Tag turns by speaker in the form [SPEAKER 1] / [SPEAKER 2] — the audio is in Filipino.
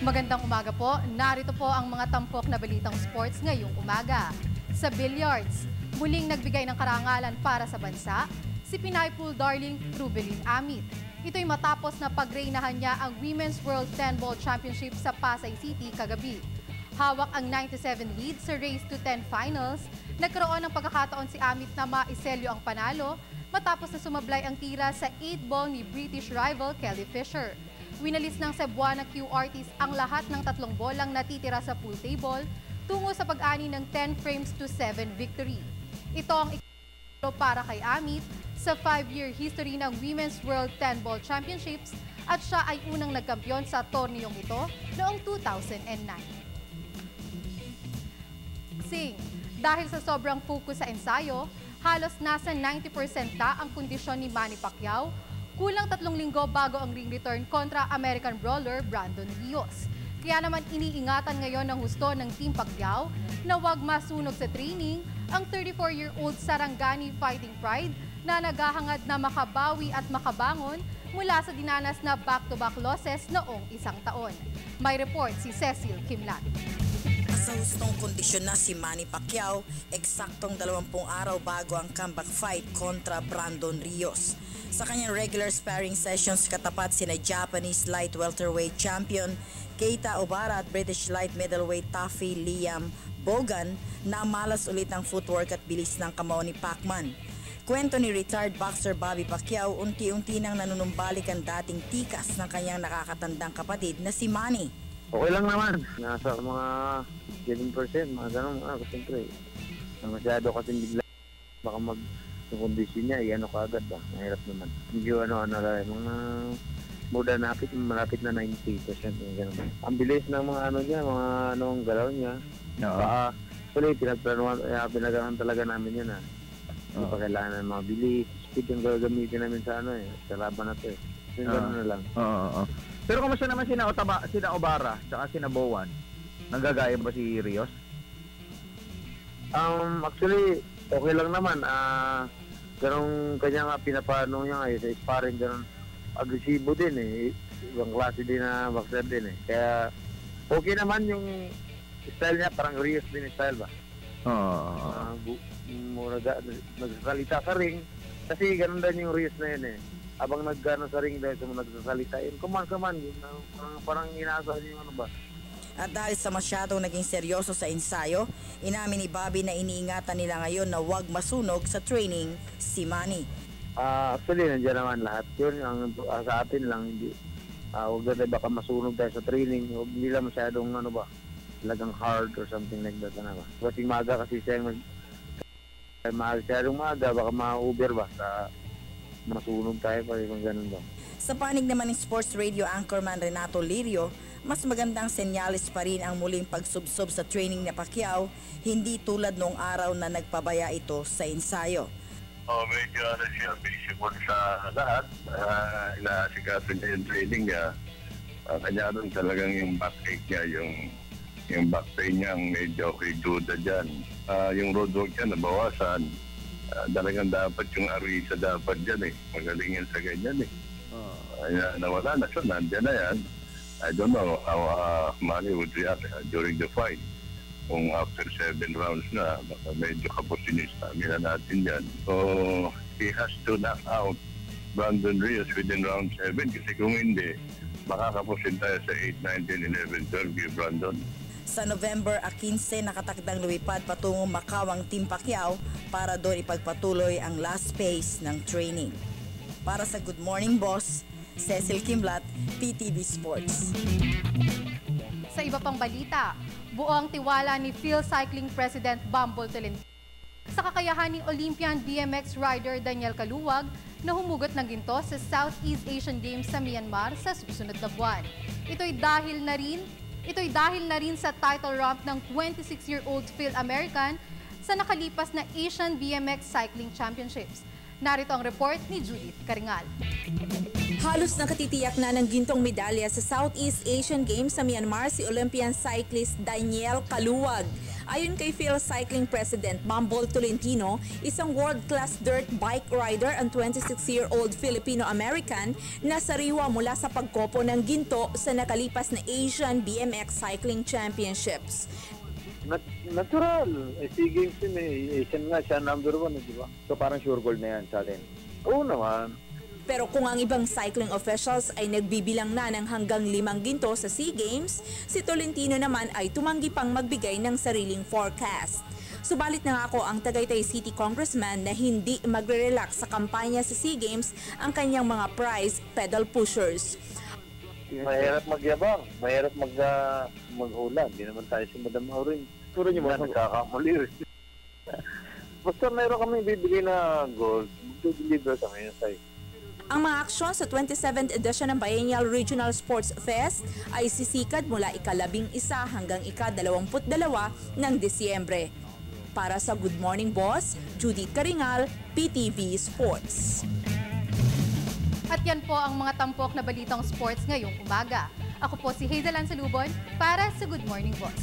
[SPEAKER 1] Magandang umaga po. Narito po ang mga tampok na balitang sports ngayong umaga. Sa billiards, muling nagbigay ng karangalan para sa bansa si Pinay pool darling Rubelin Amit. Ito'y matapos na pagreynahan niya ang Women's World 10 Ball Championship sa Pasay City kagabi. Hawak ang 97 lead sa Race to 10 Finals. Nagkaroon ng pagkakataon si Amit na maiselyo ang panalo matapos na sumablay ang tira sa 8-ball ni British rival Kelly Fisher. Winalis ng Cebuana QRTs ang lahat ng 3 bolang natitira sa pool table tungo sa pag-ani ng 10 frames to 7 victory. Ito ang para kay Amit sa 5-year history ng Women's World 10 Ball Championships at siya ay unang nagkampiyon sa torneyong ito noong 2009. Dahil sa sobrang focus sa ensayo, halos nasa 90% na ang kondisyon ni Manny Pacquiao, kulang 3 linggo bago ang ring return kontra American brawler Brandon Rios. Kaya naman iniingatan ngayon ng husto ng Team Pacquiao na huwag masunog sa training ang 34-year-old Sarangani Fighting Pride na naghahangad na makabawi at makabangon mula sa dinanas na back-to-back losses noong 1 taon. May report si Cecil Kimlat.
[SPEAKER 2] Sa hustong kondisyon na si Manny Pacquiao, eksaktong 20 araw bago ang comeback fight kontra Brandon Rios. Sa kanyang regular sparring sessions, katapat sina Japanese light welterweight champion Keita Obara at British light middleweight Taffy Liam Bogan na malas ulit ang footwork at bilis ng kamao ni Pacman. Kwento ni retired boxer Bobby Pacquiao, unti-unti nang nanunumbalik ang dating tikas ng kanyang nakakatandang kapatid na si Manny.
[SPEAKER 3] Okay lang naman. Nasa mga 7%, mga ganun. Siyempre, masyado kasi bigla. Baka yung kondisyon niya, ano ka agad ba? Mahirap naman. Medyo mga malapit na 90%. Ganun. Ang bilis ng mga mga galaw niya. Baka, actually, pinaganoan talaga namin yun. Hindi pa kailangan ng mga bilis. Speed yung gagamitin namin sa sa laban na ito eh. Yung gano'n na lang.
[SPEAKER 4] Pero kumusta naman sina Obara at sina Bowan? Nanggagaya ba si Rios?
[SPEAKER 3] Actually, okay lang naman. Ganun kanya nga pinapano niya sa sparring, ganun agresibo din eh. Ibang klase din na boxer din eh. Kaya okay naman yung style niya, parang Rios din yung style ba? Nagsasalita sa ring. Kasi ganun din yung Rios na yun eh. Abang sa ring dahil sa nagsasalita yun, come on, parang inaasahan yung ba.
[SPEAKER 2] At dahil sa masyadong naging seryoso sa ensayo, inamin ni Bobby na iniingatan nila ngayon na huwag masunog sa training si Manny.
[SPEAKER 3] Actually, nandiyan naman lahat yun. Sa atin lang, hindi. Huwag na baka masunog tayo sa training. Huwag nila masyadong talagang hard or something like that. Kasi maga kasi siya masyadong maga, baka ma-over ba sa masunog tayo pa yung ganun ba.
[SPEAKER 2] Sa panig naman ng sports radio anchorman Renato Lirio, mas magandang senyalis pa rin ang muling pagsubsob sa training ni Pacquiao, hindi tulad noong araw na nagpabaya ito sa ensayo.
[SPEAKER 5] Medyo siya visible sa lahat. Inaasikaso niya yung training niya. Kanya doon talagang yung backache niya, yung back pain niya, medyo kay duda dyan. Yung roadwork niya nabawasan. Talagang dapat yung arisa dapat dyan eh. Magaling yan sa ganyan eh. Nawala na siya, nandiyan na yan. I don't know how Manny would react during the fight. Kung after 7 rounds na, medyo kapusin yung stamina natin yan. So, he has to knock out Brandon Rios within round 7 kasi kung hindi, makakapusin tayo sa 8, 19, 11, 12 kay Brandon.
[SPEAKER 2] Sa November 15, nakatakdang lumipad patungong Macau ang Team Pacquiao para doon ipagpatuloy ang last phase ng training. Para sa Good Morning Boss, Cecil Kimlat, PTV Sports.
[SPEAKER 1] Sa iba pang balita, buo ang tiwala ni Phil Cycling President Bumble Tolentino sa kakayahan ni Olympian BMX rider Daniel Kaluwag na humugot ng ginto sa Southeast Asian Games sa Myanmar sa susunod na buwan. Ito'y dahil na rin sa title romp ng 26-year-old Phil American sa nakalipas na Asian BMX Cycling Championships. Narito ang report ni Judith Karingal.
[SPEAKER 6] Halos nakatitiyak na ng gintong medalya sa Southeast Asian Games sa Myanmar si Olympian cyclist Daniel Kaluwag. Ayon kay Phil Cycling President Bambol Tolentino, isang world-class dirt bike rider ang 26-year-old Filipino-American na sariwa mula sa pagkopo ng ginto sa nakalipas na Asian BMX Cycling Championships.
[SPEAKER 3] Natural. SEA Games yun Asian nga, siya number 1, di ba?
[SPEAKER 4] So parang sure gold na yan sa atin.
[SPEAKER 3] Oo naman.
[SPEAKER 6] Pero kung ang ibang cycling officials ay nagbibilang na ng hanggang 5 ginto sa SEA Games, si Tolentino naman ay tumanggi pang magbigay ng sariling forecast. Subalit nangako ang Tagaytay City Congressman na hindi magre-relax sa kampanya sa SEA Games ang kanyang mga prize pedal pushers.
[SPEAKER 3] Mahirap magyabang, mahirap maghula. Hindi naman tayo si Madam Auring.
[SPEAKER 4] Turo niyo mo.
[SPEAKER 3] Nagkakamuli rin. Basta mayroon kami bibigay na gold, mag-deliver kami yun sa'yo.
[SPEAKER 6] Ang mga aksyon sa 27th edition ng Biennial Regional Sports Fest ay sisikad mula ika-11 hanggang ika-22 ng Disyembre. Para sa Good Morning Boss, Judith Karingal, PTV Sports.
[SPEAKER 1] At yan po ang mga tampok na balitang sports ngayong umaga. Ako po si Hazel Ansalubon para sa Good Morning Boss.